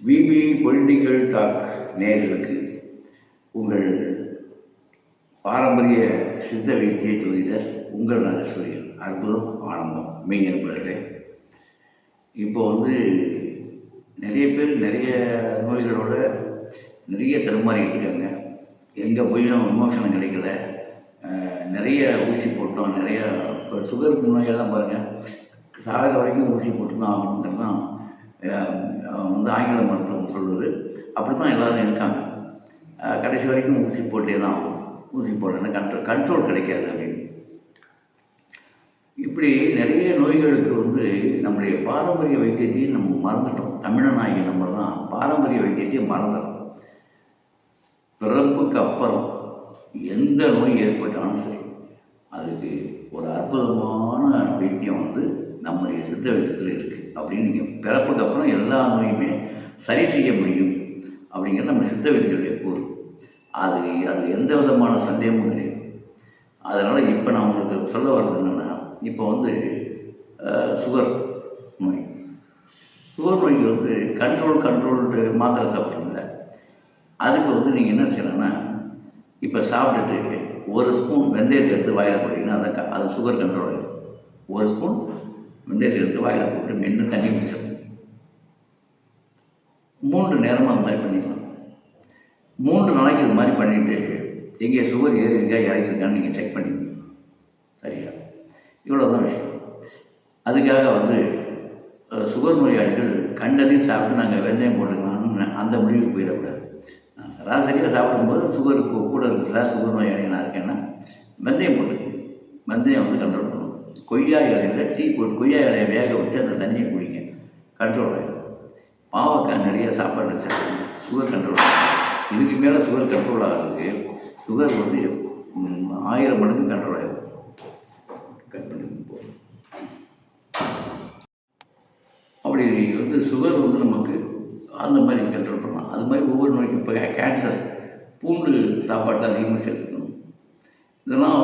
VP political talk நேயர்களுக்கு உங்கள் பாரம்பரிய சித்த வைத்திய ஜோதிடர் உங்கள் நரேஸ்வரியன் அற்புதம் ஆனந்தம் மெய் என்பவர்களே. இப்போ நிறைய பேர் நிறைய நோய்களோட நிறைய தடுமாறிட்டு இருக்காங்க. எங்கே போயும் விமோசனம் கிடைக்கல. நிறைய ஊசி போட்டோம். நிறைய இப்போ சுகர் நோயெல்லாம் பாருங்கள், சாகிற வரைக்கும் ஊசி போட்டு தான் ஆகணுங்கிறதுலாம் ஆங்கில மருத்துவம் சொல்லுது. அப்படி தான் எல்லோரும் இருக்காங்க. கடைசி வரைக்கும் ஊசி போட்டே தான், ஊசி போடலைன்னா கண்ட்ரோல் கிடைக்காது அப்படின்னு. இப்படி நிறைய நோய்களுக்கு நம்முடைய பாரம்பரிய வைத்தியத்தையும் நம்ம மறந்துட்டோம். தமிழனாகி நம்மலாம் பாரம்பரிய வைத்தியத்தையும் மறந்துட்டோம். பிறப்புக்கு அப்புறம் எந்த நோய் ஏற்பட்டாலும் சரி, அதுக்கு ஒரு அற்புதமான வைத்தியம் நம்முடைய சித்த வைத்தியத்தில் இருக்குது அப்படின்னு. நீங்கள் பிறப்புக்கு அப்புறம் எல்லா நோயுமே சரி செய்ய முடியும் அப்படிங்கிறது நம்ம சித்த வைத்தியருடைய கூறு. அது எந்த விதமான சந்தேகமும் கிடையாது. அதனால் இப்போ நான் உங்களுக்கு சொல்ல வர்றது என்னென்னா, இப்போ சுகர் நோய் நோய்க்கு கண்ட்ரோல்டு மாத்திரை சாப்பிட்றீங்கள, அதுக்கு நீங்கள் என்ன செய்யலாம்னா, இப்போ சாப்பிட்டுட்டு ஒரு ஸ்பூன் வெந்தயத்தை எடுத்து வாயில் போட்டிங்கன்னா அது சுகர் கண்ட்ரோல் ஆகிடும். ஒரு ஸ்பூன் வெந்தயத்தை எடுத்து வாயில் போட்டு மென்று தண்ணி குடிச்சிடணும். 3 நேரமாக அது மாதிரி பண்ணிக்கலாம். 3 நாளைக்கு இது மாதிரி பண்ணிவிட்டு எங்கே சுகர் ஏறி இருக்கா இறங்கியிருக்கான்னு நீங்கள் செக் பண்ணிக்கணும். சரியா? இவ்வளோ தான் விஷயம். அதுக்காக சுகர் நோயாளிகள் கண்டதையும் சாப்பிட்டு நாங்கள் வெந்தயம் போட்டுக்கலாம்னு அந்த முடிவுக்கு போயிடக்கூடாது. நான் சராசரியாக சாப்பிடும்போது சுகருக்கு கூட இருக்குது சார், சுகர் நோயாளி நான் இருக்கேன்னா வெந்தயம் போட்டுக்கணும். வெந்தயம் கண்ட்ரோல் பண்ணணும். கொய்யா இலையில் டீ போட்டு கொய்யா இலையை வேக வச்சு அந்த தண்ணியை குடிங்க, கண்ட்ரோல் ஆகிடும். பாவக்காய் நிறைய சாப்பாடு சேர்க்கணும், சுகர் கண்ட்ரோல் ஆகும். இதுக்கு மேலே சுகர் கண்ட்ரோல் ஆகிறதுக்கு சுகர் 1000 மடங்கு கண்ட்ரோல் ஆகிடும். கட் பண்ணி போகும். அப்படி சுகர் நமக்கு அந்த மாதிரி கண்ட்ரோல் பண்ணலாம். அது மாதிரி ஒவ்வொரு நோய்க்கும் இப்போ கேன்சர் பூண்டு சாப்பாட்டில் அதிகமாக சேர்த்துக்கணும். இதெல்லாம்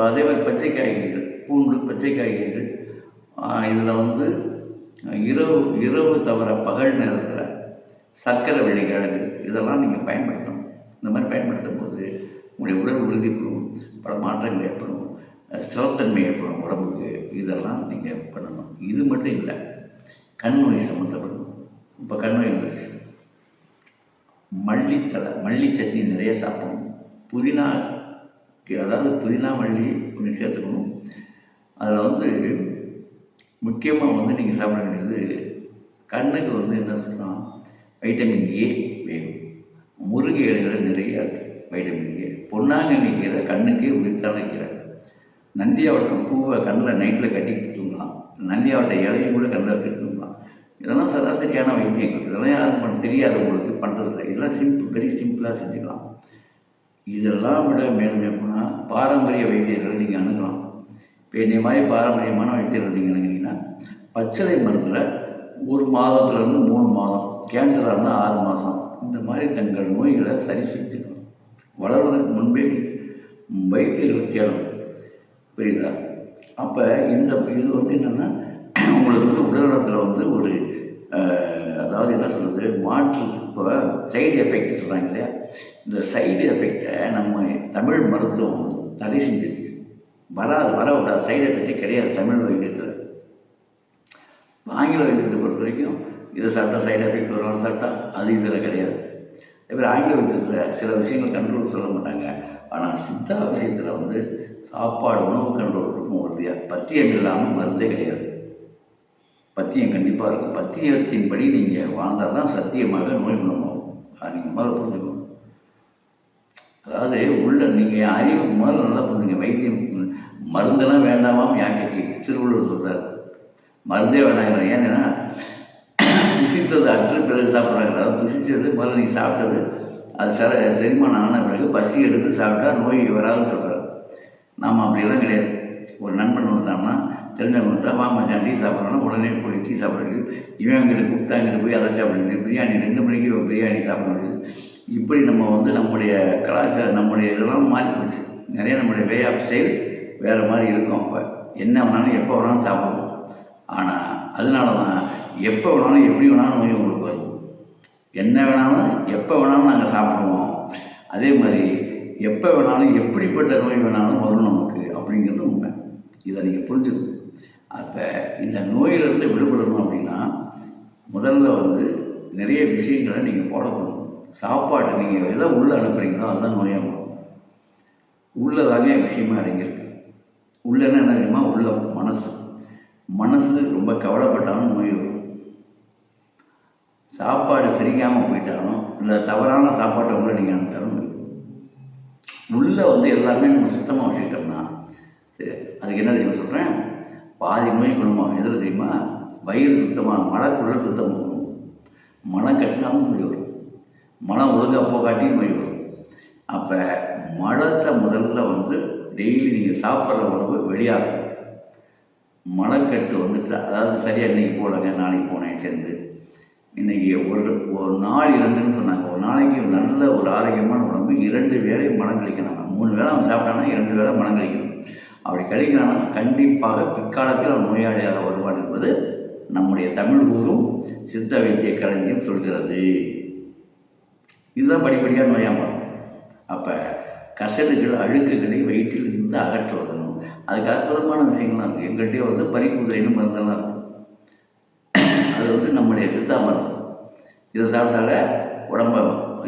அதே மாதிரி பச்சை காய்கறிகள், பூண்டு பச்சை காய்கறிகள், இதில் இரவு தவிர பகல் நேரத்தில் சர்க்கரை வெள்ளிக்கிழங்கு இதெல்லாம் நீங்கள் பயன்படுத்தணும். இந்த மாதிரி பயன்படுத்தும் போது உங்களுடைய உடல் உறுதி பெறும், பல மாற்றங்கள் ஏற்படும், ஸ்திரத்தன்மை ஏற்படும் உடம்புக்கு. இதெல்லாம் நீங்கள் பண்ணணும். இது மட்டும் இல்லை, கண் நோய் சம்மந்தப்படணும். இப்போ கண் நோய் வந்துருச்சு, மல்லி சட்னி நிறைய சாப்பிடணும். புதினா மல்லி கொஞ்சம் சேர்த்துக்கணும். அதில் முக்கியமாக நீங்கள் சாப்பிட வேண்டியது கண்ணுக்கு என்ன சொல்லலாம், வைட்டமின் ஏ வேணும். முருங்கை இலைகள் நிறைய இருக்குது வைட்டமின் ஏ. பொன்னாங்கண்ணி கீரை கண்ணுக்கே உரித்தான கீரை. நந்தியாவட்டம் பூவை கண்ணில் நைட்டில் கட்டிக்கிட்டு தூங்கலாம். நந்தியாவட்ட இலையும் கூட கண்ணில் வச்சுட்டு தூங்கலாம். இதெல்லாம் சராசரியான வைத்தியங்கள். இதெல்லாம் யாரும் தெரியாது, உங்களுக்கு பண்ணுறதில்ல. இதெல்லாம் வெரி சிம்பிளாக செஞ்சுக்கலாம். இதெல்லாம் விட மேலும் எப்படின்னா பாரம்பரிய வைத்தியர்களை நீங்கள் அணுகலாம். இப்போ என்னை மாதிரி பாரம்பரியமான வைத்தியர்கள் நீங்கள் அணுகினீங்கன்னா பச்சளை மருந்தில் 1 மாதத்துலேருந்து 3 மாதம், கேன்சராக இருந்தால் 6 மாதம், இந்த மாதிரி தங்கள் நோய்களை சரி செஞ்சுக்கணும். வளர்வதற்கு முன்பே வைத்தியர்களை தேடணும். புரியுதா? அப்போ இது என்னென்னா, உங்களுக்கு உடல்நலத்தில் ஒரு அதாவது என்ன சொல்கிறது, மாற்று. இப்போ சைடு எஃபெக்ட் சொல்கிறாங்க இல்லையா, இந்த சைடு எஃபெக்டை நம்ம தமிழ் மருத்துவம் தடை செஞ்சிருச்சு. வர விடாது. சைடு எஃபெக்டே கிடையாது தமிழ் வைத்தியத்தில். ஆங்கில வைத்தியத்தை பொறுத்த வரைக்கும் இதை சாப்பிட்டா சைடு எஃபெக்ட் வரும், சாப்பிட்டா அது இதில் கிடையாது. அதேமாதிரி ஆங்கில வைத்தியத்தில் சில விஷயங்கள் கண்ட்ரோல் சொல்ல மாட்டாங்க. ஆனால் சித்தா விஷயத்தில் சாப்பாடு உணவு கண்ட்ரோல் இருக்கும் உறுதியாக. பத்தியம் இல்லாமல் மருந்தே கிடையாது. பத்தியம் கண்டிப்பாக இருக்கும். பத்தியத்தின்படி நீங்கள் வாழ்ந்தால் தான் சத்தியமாக நோய் குணமாகும். அதை நீங்கள் முதல்ல புரிஞ்சுக்கணும். அதாவது நீங்கள் அறிவு முதல்ல நல்லா புரிஞ்சுங்க. வைத்தியம் மருந்தெல்லாம் வேண்டாமாம் யாக்கைக்கு திருவள்ளுவர் சொல்கிறார். மருந்தே வேண்டாங்க. ஏன்னா புசித்தது அற்று பிறகு சாப்பிட்றாங்க. அதாவது புசித்தது முதல்ல நீங்கள் சாப்பிட்டது அது செரிமானம் ஆன பிறகு பசி எடுத்து சாப்பிட்டா நோய் வராதுன்னு சொல்கிறார். நாம் அப்படியெல்லாம் கிடையாது. ஒரு நண்பன் வந்துட்டாங்கன்னா தெரிஞ்சவங்கள்ட்ட வாங்க டீ சாப்பிட்றோன்னா உடனே போய் டீ சாப்பிட்றது, இவன் அங்கிட்ட கூப்பிட்டா அங்கிட்ட போய் அதை சாப்பிட பிரியாணி 2 மணிக்கு பிரியாணி சாப்பிட வேண்டியது. இப்படி நம்ம நம்முடைய கலாச்சாரம், நம்முடைய இதெல்லாம் மாறி போச்சு. நிறைய நம்முடைய வே ஆஃப் ஸ்டைல் வேறு மாதிரி இருக்கும். அப்போ என்ன வேணாலும் எப்போ வேணாலும் சாப்பிடுவோம். ஆனால் அதனால தான் எப்போ வேணாலும் எப்படி வேணாலும் நோய் உங்களுக்கு வருது. என்ன வேணாலும் எப்போ வேணாலும் நாங்கள் சாப்பிடுவோம். அதே மாதிரி எப்போ வேணாலும் எப்படிப்பட்ட நோய் வேணாலும் வரும் நமக்கு அப்படிங்கிறது உண்மை. இதை நீங்கள் புரிஞ்சுக்கணும். அப்போ இந்த நோயிலிருந்து விடுபடணும் அப்படின்னா முதல்ல வந்து நிறைய விஷயங்களை நீங்கள் ஃபாலோ பண்ணணும். சாப்பாடு நீங்கள் எதை உள்ளே அனுப்புகிறீங்களோ அதுதான் நோயாக வரும். உள்ளே தாங்க விஷயமாக அடங்கியிருக்கு. உள்ளேன்னா என்ன தெரியுமா? உள்ள மனசு ரொம்ப கவலைப்பட்டாலும் நோய் வரும். சாப்பாடு சரிக்காமல் போயிட்டாலும் இல்லை தவறான சாப்பாட்டை உள்ள நீங்கள் அனுப்பித்தாலும் நோய் வரும். உள்ளே வந்து எல்லாமே நம்ம சுத்தமாக வச்சுக்கிட்டோம்னா சரி, அதுக்கு என்ன தெரியுமா சொல்கிறேன், பாதி நோய் குணமாகும். எதில் தெரியுமா? வயிறு சுத்தமாக, மழைக்குள்ள சுத்தமாகணும். மனம் கட்டினாலும் நோய் வரும். மனம் ஒழுங்காக போகாட்டி நோய் வரும். அப்போ மலத்தை முதல்ல வந்து டெய்லி நீங்கள் சாப்பிட்ற உணவு வெளியாகும். மலக்கட்டு வந்துட்டு, அதாவது சரியாக இன்றைக்கி போகலங்க நாளைக்கு போனேன் சேர்ந்து, இன்றைக்கி ஒரு நாள் 2ன்னு சொன்னாங்க. ஒரு நாளைக்கு நல்ல ஒரு ஆரோக்கியமான உடம்பு 2 வேளை மலம் கழிக்கணும். 3 வேளை அவன் சாப்பிட்டானா 2 வேளை மலம் கழிக்கணும். அப்படி கழிக்கிறானா கண்டிப்பாக பிற்காலத்தில் அவன் நோயாளியாக வருவான் என்பது நம்முடைய தமிழ் கூறும் சித்த வைத்திய களஞ்சியம் சொல்கிறது. இதுதான் படிப்படியாக நோயாக மாறும். அப்போ கசடுகள் அழுக்குகளை வயிற்றில் இருந்து அகற்றுவதனும் அதுக்கு அற்புதமான விஷயங்கள்லாம் இருக்குது. எங்கள்கிட்டயே வந்து பறிக்குதிரைன்னு மருந்தெல்லாம் இருக்குது. அது வந்து நம்முடைய சித்தா மருந்து. இதை சாப்பிட்டால உடம்ப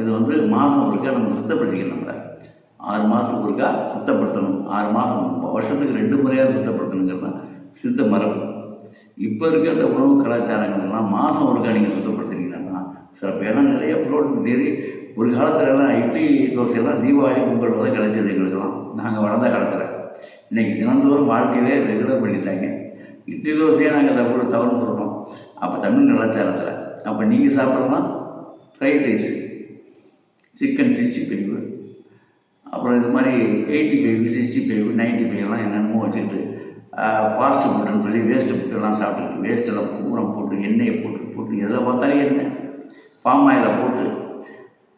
இது வந்து மாதம் ஒருக்கா நம்ம சுத்தப்படுத்திக்கணும். நம்மளை 6 மாதத்துக்கு ஒருக்கா சுத்தப்படுத்தணும். 6 மாதம் வருஷத்துக்கு 2 முறையாக சுத்தப்படுத்தணுங்கிறது தான் சித்த மரபு. இப்போ இருக்க இந்த உணவு கலாச்சாரங்கள்லாம் மாதம் ஒருக்கா நீங்கள் சுத்தப்படுத்துறீங்கன்னா சில பேரெல்லாம் நிறைய புரோட்டீன் நிறைய. ஒரு காலத்துலலாம் இட்லி தோசையெல்லாம் தீபாவளி பொங்கல் தான் கிடைச்சது எங்களுக்கெல்லாம். நாங்கள் வளர்ந்த காலத்தில். இன்றைக்கி தினந்தோறும் வாழ்க்கையிலே ரெகுலர் பண்ணிட்டாங்க. இட்லி தோசையாக நாங்கள் தவறுன்னு சொல்கிறோம். அப்போ தமிழ் கலாச்சாரத்தில் அப்போ நீங்கள் சாப்பிட்றலாம் ஃப்ரைட் ரைஸு, சிக்கன் 65, அப்புறம் இது மாதிரி 85, 65, 95 என்னென்னமோ வச்சுக்கிட்டு ஃபாஸ்ட் ஃபுட்டுன்னு சொல்லி வேஸ்ட்டு ஃபுட்டெல்லாம் சாப்பிட்டுக்கிட்டு வேஸ்ட்டெல்லாம் பூரா போட்டு எண்ணெயை போட்டு எதை பார்த்தாலும் எண்ணெய் பாம் ஆயிலை போட்டு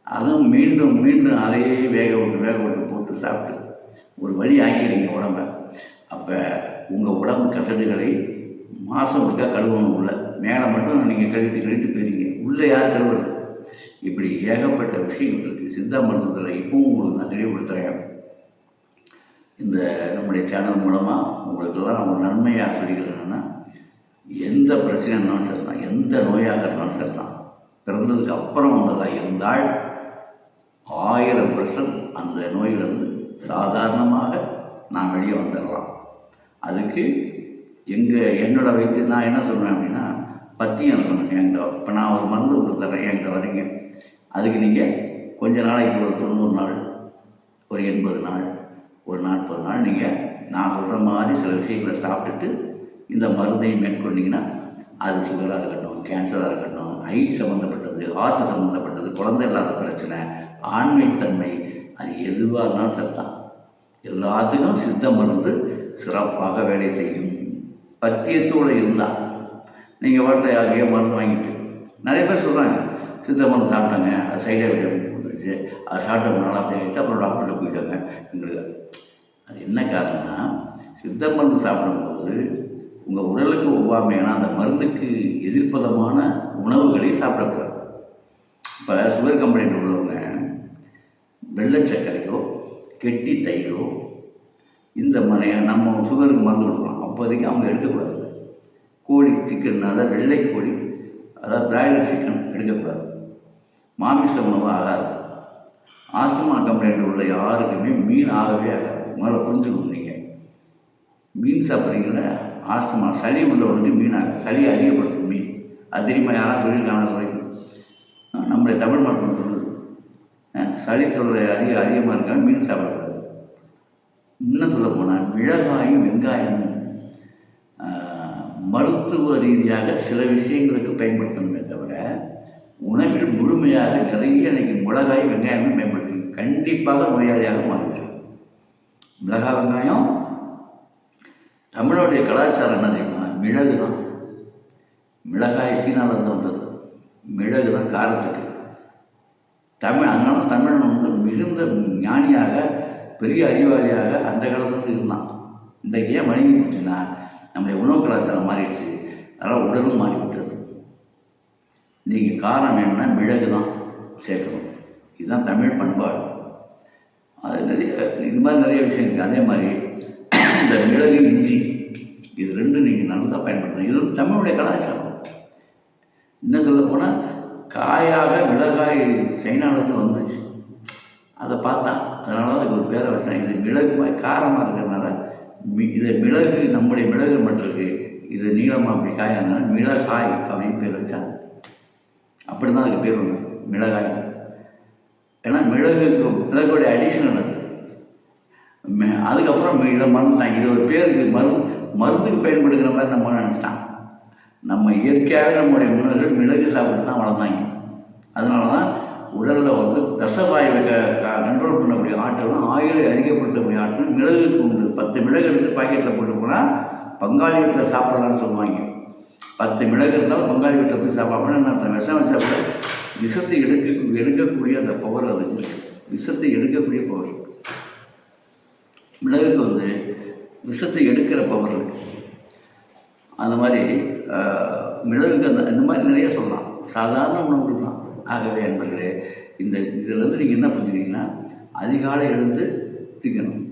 அதுவும் மீண்டும் மீண்டும் அதையே வேக விட்டு போட்டு சாப்பிட்டு ஒரு வழி ஆக்கிடுங்க உடம்ப. அப்போ உங்கள் உடம்பு கசடுகளை மாதம் ஒருக்கா கழுவணும். உள்ள மேலே மட்டும் நீங்கள் கழுவிட்டு போயிருங்க. உள்ளே யார் கழுவுறது? இப்படி ஏகப்பட்ட விஷயங்கள் இருக்குது சித்தா மருத்துவத்தில். இப்பவும் உங்களுக்கு நான் தெளிவுபடுத்துகிறேன். இந்த நம்முடைய சேனல் மூலமாக உங்களுக்கெல்லாம் ஒரு நன்மையாக சொல்லிக்கிறது என்னென்னா, எந்த பிரச்சனை இருந்தாலும் சரி தான், எந்த நோயாக இருந்தாலும் சரி தான், பிறந்ததுக்கு அப்புறம் வந்ததாக இருந்தால் 1000% அந்த நோயிலிருந்து சாதாரணமாக நான் வெளியே வந்துடலாம். அதுக்கு என்னோட வைத்தியம் நான் என்ன சொல்கிறேன் அப்படின்னா, பத்தியம் இருக்கணும் என்கிட்ட. இப்போ நான் ஒரு மருந்து உங்களுக்கு தரேன், என்கிட்ட வரீங்க. அதுக்கு நீங்கள் கொஞ்ச நாளைக்கு ஒரு 90 நாள், ஒரு 80 நாள், ஒரு 40 நாள் நீங்கள் நான் சொல்கிற மாதிரி சில விஷயங்களை சாப்பிட்டுட்டு இந்த மருந்தையும் மேற்கொண்டிங்கன்னா, அது சுகராக இருக்கட்டும், கேன்சராக இருக்கட்டும், ஹைட் சம்மந்தப்பட்டது, ஹார்ட் சம்மந்தப்பட்டது, குழந்தை இல்லாத பிரச்சனை, ஆண்மைத்தன்மை, அது எதுவாக இருந்தாலும் சரிதான். எல்லாத்துக்கும் சித்த மருந்து சிறப்பாக வேலை செய்யும். பத்தியத்தோடு இருந்தால் நீங்கள் வாட்டில் யாரையோ மருந்து வாங்கிட்டு நிறைய பேர் சொல்கிறாங்க சித்த மருந்து சாப்பிட்டாங்க, அது சைட் எஃபெக்ட் கொடுத்துருச்சு, அது சாப்பிட்டோம்னால அப்படி ஆகிடுச்சு, அப்புறம் டாக்டர்கிட்ட போயிட்டாங்க. எங்களுக்கு அது என்ன காரணம்னா, சித்த மருந்து சாப்பிடும்போது உங்கள் உடலுக்கு ஒவ்வாமையான அந்த மருந்துக்கு எதிர்ப்பதமான உணவுகளை சாப்பிடக்கூடாது. இப்போ சுகர் கம்ப்ளைண்ட் உள்ளவங்க வெள்ளை சர்க்கரையோ கெட்டி தயிரோ இந்த மாதிரி நம்ம சுகருக்கு மருந்து கொடுக்கலாம். அப்போதைக்கு அவங்க எடுக்கக்கூடாது. கோழி சிக்கன், அதாவது வெள்ளை கோழி, அதாவது பிராய்லர் சிக்கன் எடுக்கக்கூடாது. மாமிச உணவு ஆகாது. ஆஸ்துமா கம்ப்ளைண்ட் உள்ள யாருக்குமே மீன் ஆகவே ஆகாது. முதல்ல புரிஞ்சுக்கணும். நீங்கள் மீன் சாப்பிட்றீங்கள, ஆஸ்துமா சளி உள்ளவங்களுக்கு மீன் ஆகாது. சளி அதிகப்படுத்தும் மீன். அது தெரியுமா? யாரும் சொல்லியிருக்காங்க வரைக்கும். நம்முடைய தமிழ் மருத்துவம் சொல்லுது, சளி தொல்லை அதிகமாக இருக்கான்னு மீன் சாப்பிடக்கூடாது. இன்னும் சொல்ல போனால் மிளகாயும் வெங்காயமும் மருத்துவ ரீதியாக சில விஷயங்களுக்கு பயன்படுத்தணுமே தவிர உணவில் முழுமையாக நிறைய இன்றைக்கி மிளகாய் வெங்காயமும் பயன்படுத்தி கண்டிப்பாக நோயாளியாக மாறிவிடும். மிளகாய் வெங்காயம் தமிழுடைய கலாச்சாரம் என்ன தெரியுமா? மிளகு தான். மிளகாய் சீனாவிலேருந்து வந்தது. மிளகு தான் காரத்துக்கு. அதனால தமிழன் வந்து மிகுந்த ஞானியாக பெரிய அறிவாளியாக அந்த காலத்துலேருந்து இருந்தான். இந்த ஏன் மழுங்கி போச்சுன்னா நம்முடைய உணவு கலாச்சாரம் மாறிடுச்சு. அதனால் உடலும் மாறிவிட்டது. நீங்கள் காரம் வேணும்னா மிளகு தான் சேர்க்கணும். இதுதான் தமிழ் பண்பாடு. அது நிறைய இது மாதிரி நிறைய விஷயம் இருக்குது. அதே மாதிரி இந்த மிளகு, இஞ்சி இது ரெண்டும் நீங்கள் நல்லா பயன்படுத்தணும். இது தமிழுடைய கலாச்சாரம். இன்னும் சொல்ல போனால் காயாக மிளகாய் சைனாவிலேருந்து வந்துச்சு. அதை பார்த்தா அதனால தான் இதுக்கு ஒரு பேரை வச்சாங்க. இது மிளகு மாதிரி காரமாக இருக்கிறதுனால இதை மிளகு, நம்முடைய மிளகு மட்டும் இருக்குது, இது நீளமாக அப்படி காயானால மிளகாய் அப்படின்னு பேர் வச்சாங்க. அப்படி தான் அதுக்கு பேர் வந்தது மிளகாய். ஏன்னா மிளகுடைய அடிஷனல் அது. அதுக்கப்புறம் இதை மறந்துட்டாங்க. இது ஒரு பேருக்கு மருந்துக்கு பயன்படுகிற மாதிரி நம்ம நினச்சிட்டாங்க. நம்ம இயற்கையாகவே நம்முடைய முன்னோர்கள் மிளகு சாப்பிட்டு தான் வளர்ந்தாங்க. அதனால தான் உடலில் வந்து தசவாயுவை கண்ட்ரோல் பண்ணக்கூடிய ஆற்றலும் ஆயுளை அதிகப்படுத்தக்கூடிய ஆற்றலும் மிளகுக்கு உண்டு. 10 மிளகு எடுத்து பாக்கெட்டில் போட்டு போனால் பங்காளி வீட்டில் சாப்பிடலான்னு சொல்லுவாங்க. 10 மிளகு இருந்தாலும் பங்காளி வீட்டில் போய் சாப்பிடணும். நான் விஷம் வச்சா கூட விஷத்தை எடுக்கக்கூடிய அந்த பவர் அதுக்கு இருக்குது. விஷத்தை எடுக்கக்கூடிய பவர் மிளகுக்கு வந்து விஷத்தை எடுக்கிற பவர் இருக்குது. அந்த மாதிரி மிளகுக்கு இந்த மாதிரி நிறைய சொல்லலாம். சாதாரண உணவுகள் தான். ஆகவே என்பர்களே, இதிலேருந்து நீங்கள் என்ன புரிஞ்சுக்கிங்கன்னா, அதிகாலை எழுந்து திக்கணும்.